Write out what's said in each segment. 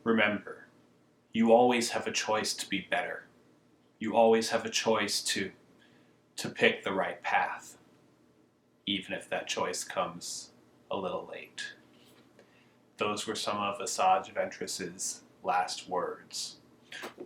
Remember, you always have a choice to be better. You always have a choice to pick the right path, even if that choice comes a little late. Those were some of Asajj Ventress's last words.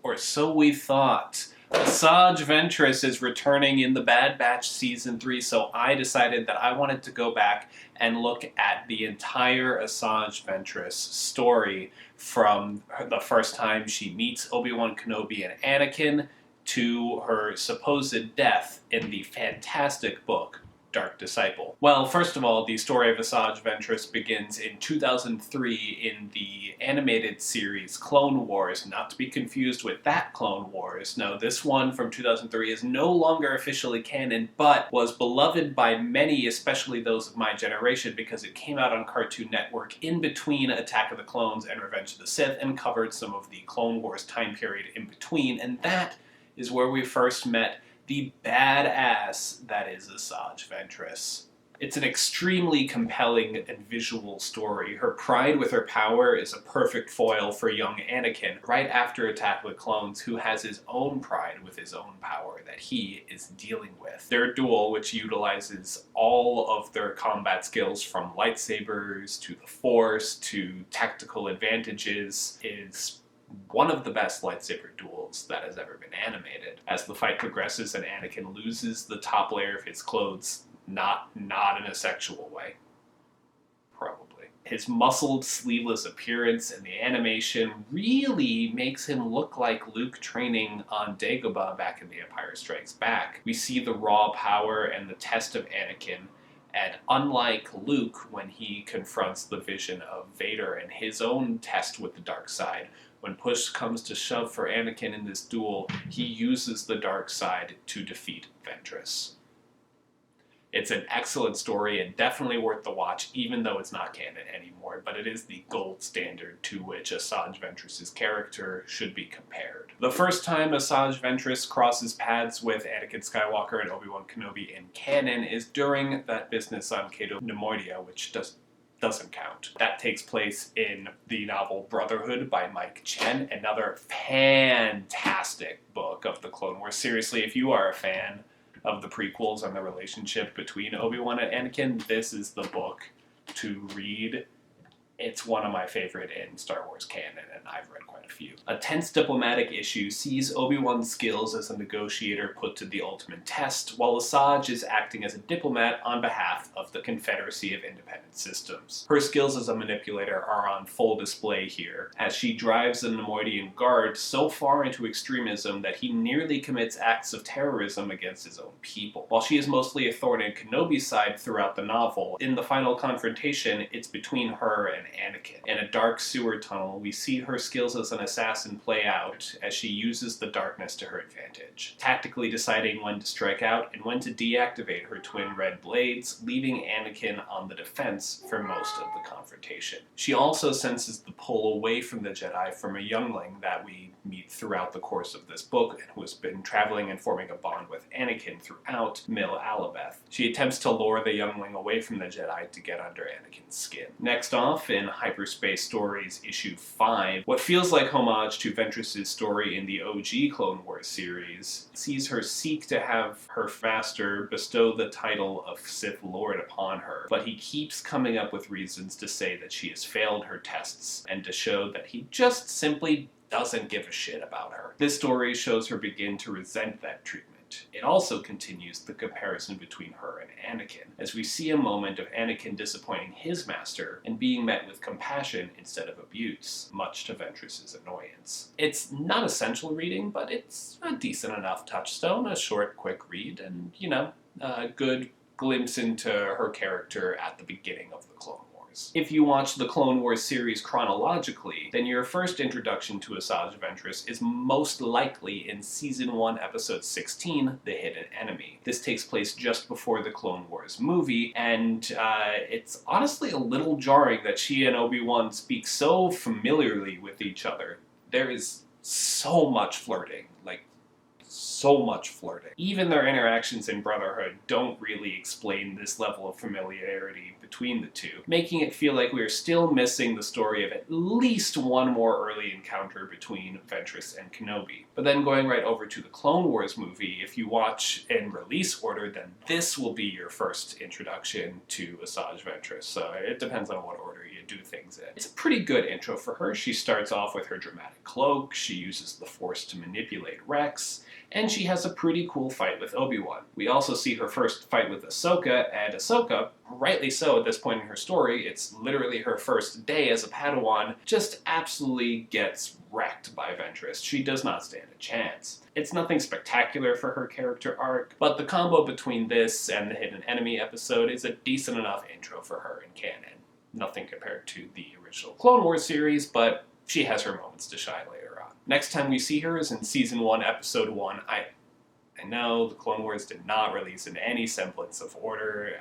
Or so we thought. Asajj Ventress is returning in the Bad Batch Season 3, so I decided that I wanted to go back and look at the entire Asajj Ventress story from the first time she meets Obi-Wan Kenobi and Anakin to her supposed death in the fantastic book Dark Disciple. Well, first of all, the story of Asajj Ventress begins in 2003 in the animated series Clone Wars, not to be confused with that Clone Wars. No, this one from 2003 is no longer officially canon, but was beloved by many, especially those of my generation, because it came out on Cartoon Network in between Attack of the Clones and Revenge of the Sith, and covered some of the Clone Wars time period in between, and that is where we first met the badass that is Asajj Ventress. It's an extremely compelling and visual story. Her pride with her power is a perfect foil for young Anakin, right after Attack of the Clones, who has his own pride with his own power that he is dealing with. Their duel, which utilizes all of their combat skills from lightsabers to the Force to tactical advantages, is one of the best lightsaber duels that has ever been animated. As the fight progresses and Anakin loses the top layer of his clothes, not in a sexual way. Probably. His muscled, sleeveless appearance and the animation really makes him look like Luke training on Dagobah back in The Empire Strikes Back. We see the raw power and the test of Anakin, and unlike Luke when he confronts the vision of Vader and his own test with the dark side, when push comes to shove for Anakin in this duel, he uses the dark side to defeat Ventress. It's an excellent story and definitely worth the watch, even though it's not canon anymore, but it is the gold standard to which Asajj Ventress's character should be compared. The first time Asajj Ventress crosses paths with Anakin Skywalker and Obi-Wan Kenobi in canon is during that business on Cato Nemoidia, which doesn't count. That takes place in the novel Brotherhood by Mike Chen, another fantastic book of the Clone Wars. Seriously, if you are a fan of the prequels and the relationship between Obi-Wan and Anakin, this is the book to read. It's one of my favorite in Star Wars canon, and I've read quite a few. A tense diplomatic issue sees Obi-Wan's skills as a negotiator put to the ultimate test, while Asajj is acting as a diplomat on behalf of the Confederacy of Independent Systems. Her skills as a manipulator are on full display here, as she drives the Nemoidian guard so far into extremism that he nearly commits acts of terrorism against his own people. While she is mostly a thorn in Kenobi's side throughout the novel, in the final confrontation, it's between her and Anakin. In a dark sewer tunnel, we see her skills as an assassin play out as she uses the darkness to her advantage, tactically deciding when to strike out and when to deactivate her twin red blades, leaving Anakin on the defense for most of the confrontation. She also senses the pull away from the Jedi from a youngling that we meet throughout the course of this book, and who has been traveling and forming a bond with Anakin throughout Mil Alabeth. She attempts to lure the youngling away from the Jedi to get under Anakin's skin. Next off, in Hyperspace Stories issue 5, what feels like homage to Ventress's story in the OG Clone Wars series sees her seek to have her master bestow the title of Sith Lord upon her, but he keeps coming up with reasons to say that she has failed her tests and to show that he just simply doesn't give a shit about her. This story shows her begin to resent that treatment. It also continues the comparison between her and Anakin, as we see a moment of Anakin disappointing his master and being met with compassion instead of abuse, much to Ventress's annoyance. It's not essential reading, but it's a decent enough touchstone, a short, quick read, and, a good glimpse into her character at the beginning of the Clone Wars. If you watch the Clone Wars series chronologically, then your first introduction to Asajj Ventress is most likely in Season 1, Episode 16, The Hidden Enemy. This takes place just before the Clone Wars movie, and it's honestly a little jarring that she and Obi-Wan speak so familiarly with each other. There is so much flirting, so much flirting. Even their interactions in Brotherhood don't really explain this level of familiarity between the two, making it feel like we are still missing the story of at least one more early encounter between Ventress and Kenobi. But then going right over to the Clone Wars movie, if you watch in release order, then this will be your first introduction to Asajj Ventress, so it depends on what order you do things in. It's a pretty good intro for her. She starts off with her dramatic cloak, she uses the Force to manipulate Rex, and she has a pretty cool fight with Obi-Wan. We also see her first fight with Ahsoka, and Ahsoka, rightly so at this point in her story, it's literally her first day as a Padawan, just absolutely gets wrecked by Ventress. She does not stand a chance. It's nothing spectacular for her character arc, but the combo between this and the Hidden Enemy episode is a decent enough intro for her in canon. Nothing compared to the original Clone Wars series, but she has her moments to shine later on. Next time we see her is in Season 1, Episode 1. I know the Clone Wars did not release in any semblance of order.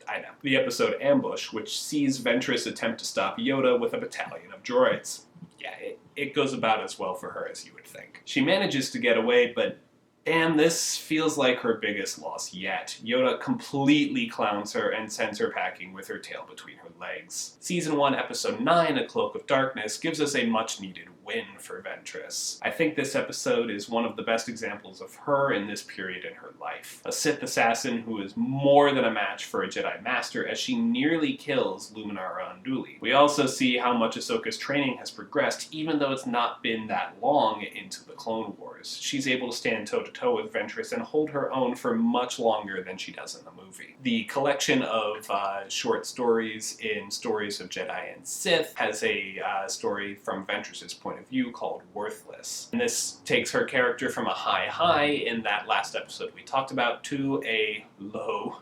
I know. The episode Ambush, which sees Ventress attempt to stop Yoda with a battalion of droids. Yeah, it goes about as well for her as you would think. She manages to get away, but damn, this feels like her biggest loss yet. Yoda completely clowns her and sends her packing with her tail between her legs. Season 1, Episode 9, A Cloak of Darkness, gives us a much-needed win for Ventress. I think this episode is one of the best examples of her in this period in her life. A Sith assassin who is more than a match for a Jedi Master as she nearly kills Luminara Unduli. We also see how much Ahsoka's training has progressed even though it's not been that long into the Clone Wars. She's able to stand toe-to-toe with Ventress and hold her own for much longer than she does in the movie. The collection of short stories in Stories of Jedi and Sith has a story from Ventress's point of view called Worthless. And this takes her character from a high in that last episode we talked about to a low,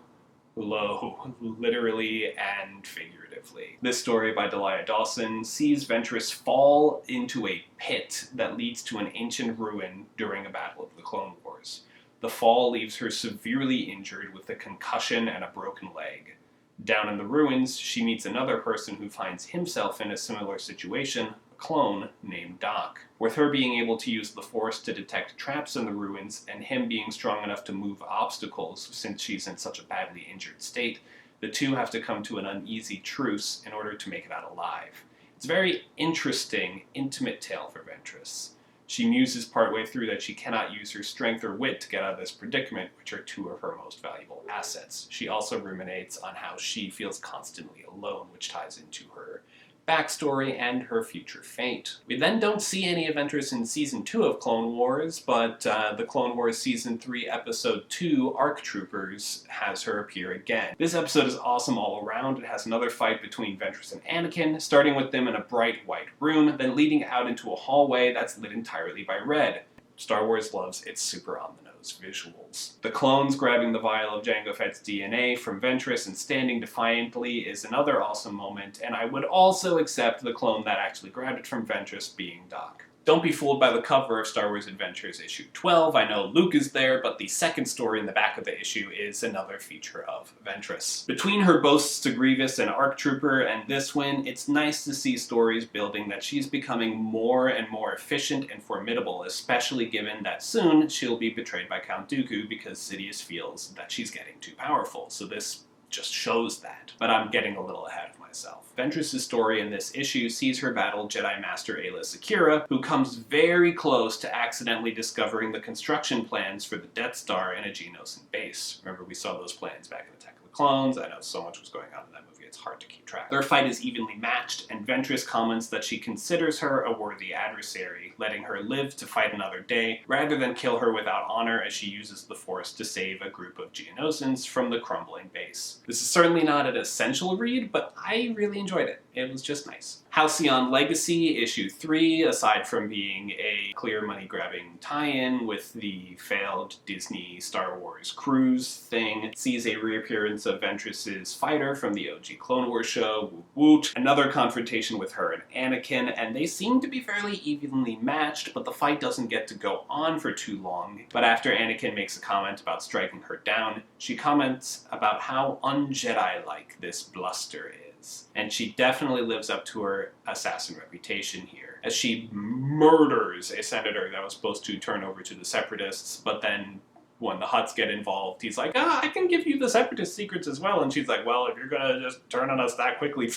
literally and figuratively. This story by Delia Dawson sees Ventress fall into a pit that leads to an ancient ruin during a battle of the Clone Wars. The fall leaves her severely injured with a concussion and a broken leg. Down in the ruins, she meets another person who finds himself in a similar situation, clone named Doc. With her being able to use the Force to detect traps in the ruins, and him being strong enough to move obstacles since she's in such a badly injured state, the two have to come to an uneasy truce in order to make it out alive. It's a very interesting, intimate tale for Ventress. She muses partway through that she cannot use her strength or wit to get out of this predicament, which are two of her most valuable assets. She also ruminates on how she feels constantly alone, which ties into her backstory and her future fate. We then don't see any of Ventress in Season 2 of Clone Wars, but the Clone Wars Season 3 Episode 2, Arc Troopers, has her appear again. This episode is awesome all around. It has another fight between Ventress and Anakin, starting with them in a bright white room, then leading out into a hallway that's lit entirely by red. Star Wars loves its super on-the-nose visuals. The clones grabbing the vial of Jango Fett's DNA from Ventress and standing defiantly is another awesome moment, and I would also accept the clone that actually grabbed it from Ventress being Doc. Don't be fooled by the cover of Star Wars Adventures issue 12. I know Luke is there, but the second story in the back of the issue is another feature of Ventress. Between her boasts to Grievous and Arc Trooper and this win, it's nice to see stories building that she's becoming more and more efficient and formidable, especially given that soon she'll be betrayed by Count Dooku because Sidious feels that she's getting too powerful. So this just shows that. But I'm getting a little ahead of myself. Ventress' story in this issue sees her battle Jedi Master Aayla Secura, who comes very close to accidentally discovering the construction plans for the Death Star in a Geonosis base. Remember, we saw those plans back in Attack of the Clones. I know so much was going on in that movie, it's hard to keep track. Their fight is evenly matched, and Ventress comments that she considers her a worthy adversary, letting her live to fight another day, rather than kill her without honor as she uses the Force to save a group of Geonosins from the crumbling base. This is certainly not an essential read, but I really enjoyed it. It was just nice. Halcyon Legacy, issue 3, aside from being a clear money-grabbing tie-in with the failed Disney Star Wars cruise thing, sees a reappearance of Ventress's fighter from the OG Clone Wars show, Woot, another confrontation with her and Anakin, and they seem to be fairly evenly matched, but the fight doesn't get to go on for too long. But after Anakin makes a comment about striking her down, she comments about how un-Jedi-like this bluster is. is. And she definitely lives up to her assassin reputation here, as she murders a senator that was supposed to turn over to the Separatists, but then when the Hutts get involved, he's like, I can give you the Separatist secrets as well. And she's like, well, if you're gonna just turn on us that quickly.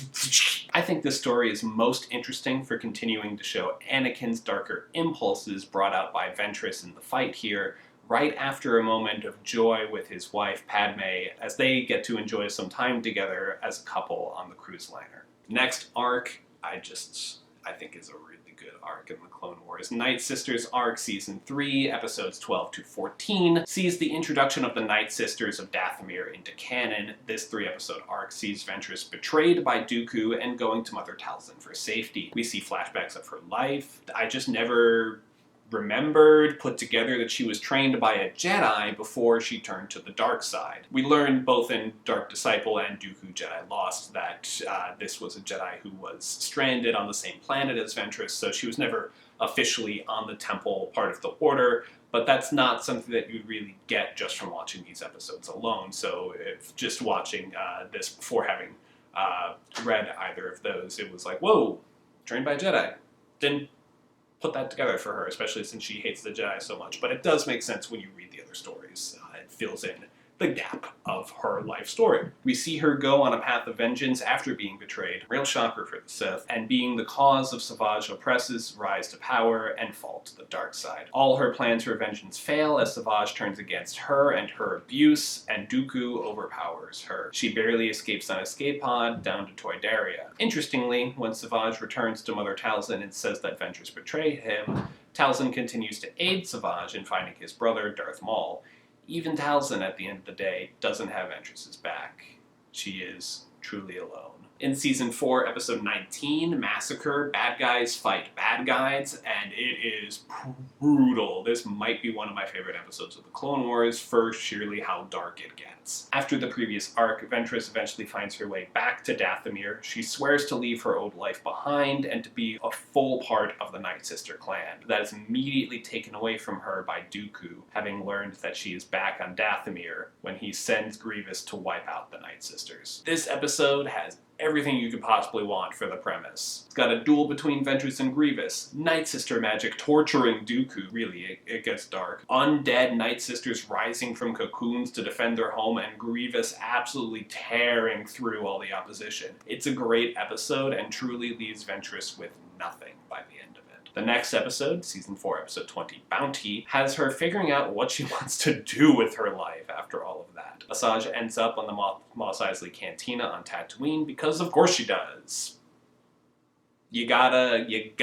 I think this story is most interesting for continuing to show Anakin's darker impulses brought out by Ventress in the fight here, right after a moment of joy with his wife Padme, as they get to enjoy some time together as a couple on the cruise liner. Next arc, I think is a really good arc in the Clone Wars. Nightsisters arc Season 3, episodes 12 to 14, sees the introduction of the Nightsisters of Dathomir into canon. This 3-episode arc sees Ventress betrayed by Dooku and going to Mother Talzin for safety. We see flashbacks of her life. I just never put together that she was trained by a Jedi before she turned to the dark side. We learned both in Dark Disciple and Dooku Jedi Lost that this was a Jedi who was stranded on the same planet as Ventress, so she was never officially on the Temple part of the Order, but that's not something that you really get just from watching these episodes alone. So if just watching this before having read either of those, it was like, whoa, trained by a Jedi. Didn't put that together for her, especially since she hates the Jedi so much. But it does make sense when you read the other stories. It fills in the gap of her life story. We see her go on a path of vengeance after being betrayed, real shocker for the Sith, and being the cause of Savage Opress's rise to power and fall to the dark side. All her plans for vengeance fail as Savage turns against her and her abuse, and Dooku overpowers her. She barely escapes on escape pod down to Toydaria. Interestingly, when Savage returns to Mother Talzin and says that Ventress betrayed him, Talzin continues to aid Savage in finding his brother, Darth Maul. Even Talzin, at the end of the day, doesn't have Ventress's back. She is truly alone. In Season 4, Episode 19, Masacre, bad guys fight bad guys, and it is brutal. This might be one of my favorite episodes of the Clone Wars for sheerly how dark it gets. After the previous arc, Ventress eventually finds her way back to Dathomir. She swears to leave her old life behind and to be a full part of the Nightsister clan. That is immediately taken away from her by Dooku, having learned that she is back on Dathomir when he sends Grievous to wipe out the Nightsisters. This episode has everything you could possibly want for the premise. It's got a duel between Ventress and Grievous, Nightsister magic torturing Dooku, really, it gets dark, undead Nightsisters rising from cocoons to defend their home, and Grievous absolutely tearing through all the opposition. It's a great episode and truly leaves Ventress with nothing by the end of it. The next episode, Season 4, Episode 20, Bounty, has her figuring out what she wants to do with her life after all of that. Asajj ends up on the Mos Eisley Cantina on Tatooine because of course she does. You gotta get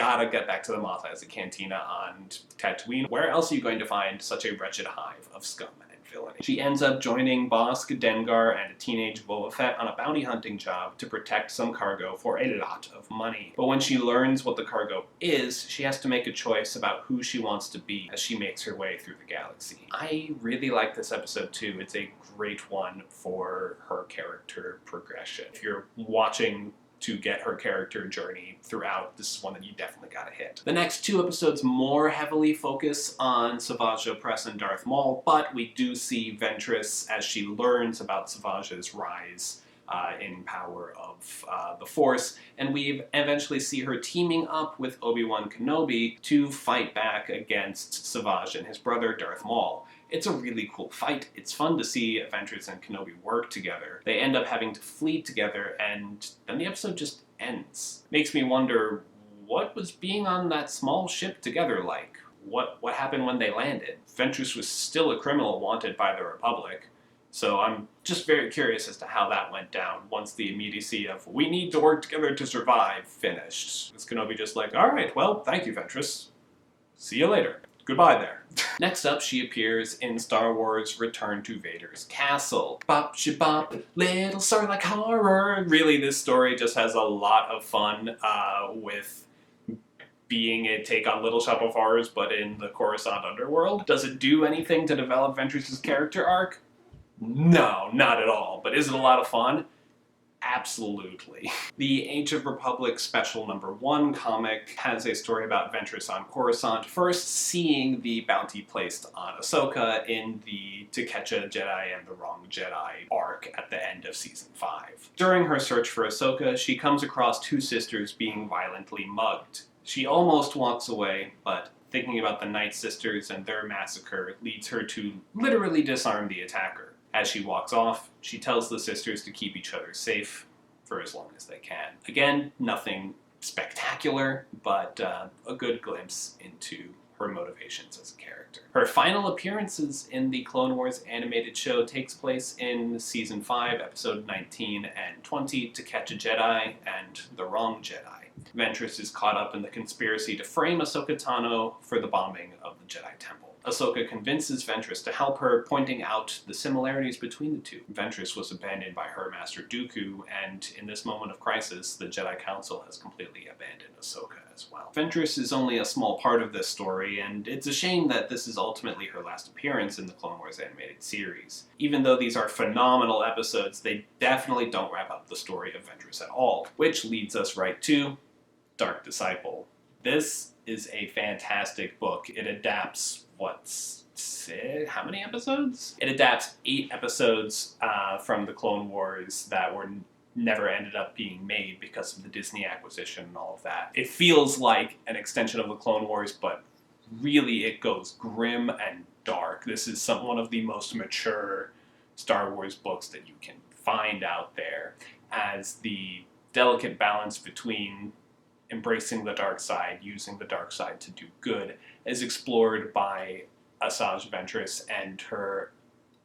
back to the Mos Eisley Cantina on Tatooine. Where else are you going to find such a wretched hive of scum and villainy? She ends up joining Bossk, Dengar, and a teenage Boba Fett on a bounty hunting job to protect some cargo for a lot of money. But when she learns what the cargo is, she has to make a choice about who she wants to be as she makes her way through the galaxy. I really like this episode too. It's a great one for her character progression. If you're watching to get her character journey throughout, this is one that you definitely gotta hit. The next 2 episodes more heavily focus on Savage Opress and Darth Maul, but we do see Ventress as she learns about Savage's rise in power of the Force, and we eventually see her teaming up with Obi-Wan Kenobi to fight back against Savage and his brother Darth Maul. It's a really cool fight. It's fun to see Ventress and Kenobi work together. They end up having to flee together, and then the episode just ends. Makes me wonder, what was being on that small ship together like? What happened when they landed? Ventress was still a criminal wanted by the Republic, so I'm just very curious as to how that went down once the immediacy of "we need to work together to survive" finished. Is Kenobi just like, alright, well, thank you, Ventress. See you later. Goodbye there. Next up, she appears in Star Wars Return to Vader's Castle. Bop, shibop, little Sarlaac Horror. Really, this story just has a lot of fun with being a take on Little Shop of Horrors, but in the Coruscant underworld. Does it do anything to develop Ventress's character arc? No, not at all. But is it a lot of fun? Absolutely. The Age of Republic Special #1 comic has a story about Ventress on Coruscant, first seeing the bounty placed on Ahsoka in the To Catch a Jedi and the Wrong Jedi arc at the end of Season 5. During her search for Ahsoka, she comes across two sisters being violently mugged. She almost walks away, but thinking about the Nightsisters and their massacre leads her to literally disarm the attacker. As she walks off, she tells the sisters to keep each other safe for as long as they can. Again, nothing spectacular, but a good glimpse into her motivations as a character. Her final appearances in the Clone Wars animated show takes place in Season 5, Episode 19 and 20, To Catch a Jedi and the Wrong Jedi. Ventress is caught up in the conspiracy to frame Ahsoka Tano for the bombing of the Jedi Temple. Ahsoka convinces Ventress to help her, pointing out the similarities between the two. Ventress was abandoned by her master Dooku, and in this moment of crisis, the Jedi Council has completely abandoned Ahsoka as well. Ventress is only a small part of this story, and it's a shame that this is ultimately her last appearance in the Clone Wars animated series. Even though these are phenomenal episodes, they definitely don't wrap up the story of Ventress at all, which leads us right to Dark Disciple. This is a fantastic book. It adapts how many episodes? It adapts 8 episodes from the Clone Wars that were never ended up being made because of the Disney acquisition and all of that. It feels like an extension of the Clone Wars, but really it goes grim and dark. This is one of the most mature Star Wars books that you can find out there, as the delicate balance between embracing the dark side, using the dark side to do good, is explored by Asajj Ventress and her,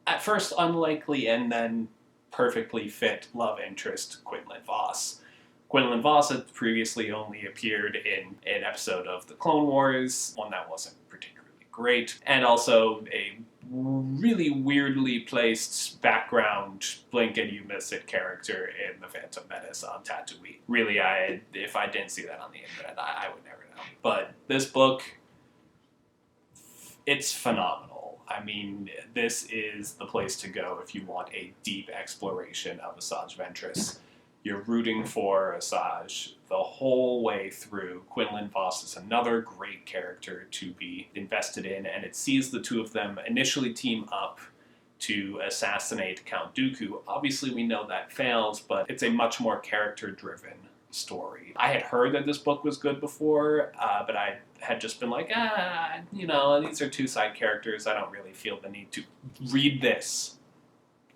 at first unlikely and then perfectly fit love interest, Quinlan Vos. Quinlan Vos had previously only appeared in an episode of the Clone Wars, one that wasn't particularly great, and also a really weirdly placed background blink and you miss it character in The Phantom Menace on Tatooine. Really, if I didn't see that on the internet, I would never know. But this book, it's phenomenal. I mean, this is the place to go if you want a deep exploration of Asajj Ventress. You're rooting for Asajj the whole way through. Quinlan Vos is another great character to be invested in, and it sees the two of them initially team up to assassinate Count Dooku. Obviously, we know that fails, but it's a much more character-driven story. I had heard that this book was good before, but I had just been like, these are two side characters. I don't really feel the need to read this.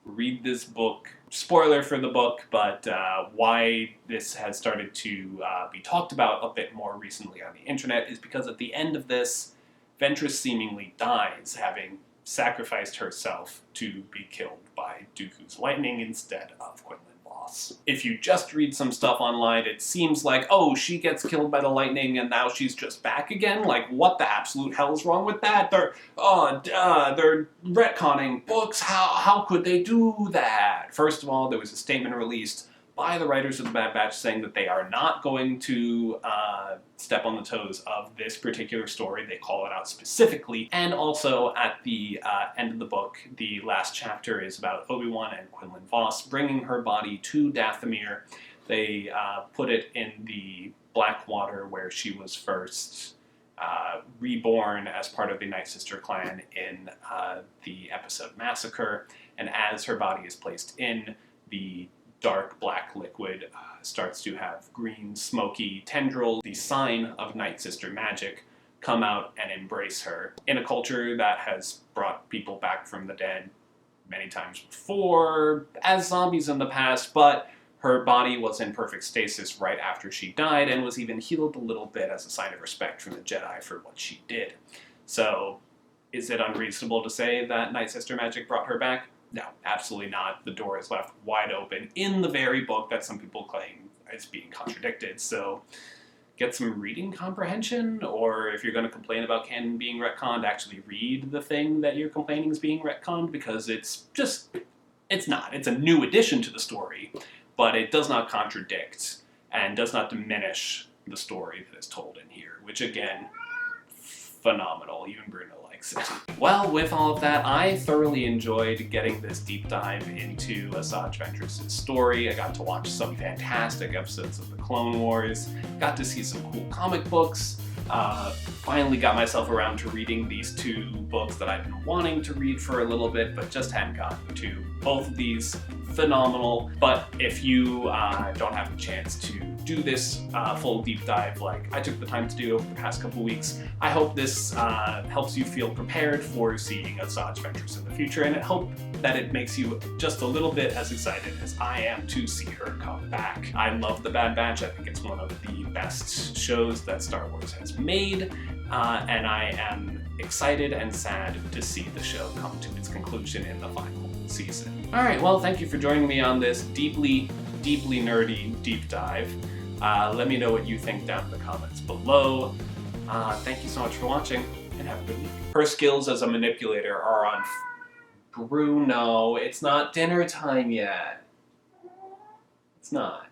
Read this book. Spoiler for the book, but why this has started to be talked about a bit more recently on the internet is because at the end of this, Ventress seemingly dies, having sacrificed herself to be killed by Dooku's lightning instead of Quinlan Vos. If you just read some stuff online, it seems like, oh, she gets killed by the lightning and now she's just back again? Like, what the absolute hell is wrong with that? They're retconning books. How could they do that? First of all, there was a statement released by the writers of the Bad Batch saying that they are not going to step on the toes of this particular story. They call it out specifically. And also, at the end of the book, the last chapter is about Obi-Wan and Quinlan Vos bringing her body to Dathomir. They put it in the Black Water where she was first reborn as part of the Nightsister clan in the episode Masacre. And as her body is placed in, the dark black liquid starts to have green, smoky tendrils, the sign of Nightsister magic, come out and embrace her. In a culture that has brought people back from the dead many times before, as zombies in the past, but her body was in perfect stasis right after she died and was even healed a little bit as a sign of respect from the Jedi for what she did. So, is it unreasonable to say that Nightsister magic brought her back? No, absolutely not. The door is left wide open in the very book that some people claim is being contradicted. So get some reading comprehension, or if you're going to complain about canon being retconned, actually read the thing that you're complaining is being retconned, because it's not. It's a new addition to the story, but it does not contradict and does not diminish the story that is told in here, which again, phenomenal. Even Bruno likes makes it. Well, with all of that, I thoroughly enjoyed getting this deep dive into Asajj Ventress' story. I got to watch some fantastic episodes of the Clone Wars, got to see some cool comic books, finally got myself around to reading these 2 books that I've been wanting to read for a little bit, but just hadn't gotten to. Both of these phenomenal, but if you don't have the chance to do this full deep dive like I took the time to do over the past couple weeks, I hope this helps you feel prepared for seeing Asajj Ventress in the future, and I hope that it makes you just a little bit as excited as I am to see her come back. I love The Bad Batch. I think it's one of the best shows that Star Wars has made, and I am excited and sad to see the show come to its conclusion in the final season. Alright, well, thank you for joining me on this deeply nerdy deep dive. Let me know what you think down in the comments below. Thank you so much for watching, and have a good week. Her skills as a manipulator are on Bruno, it's not dinner time yet. It's not.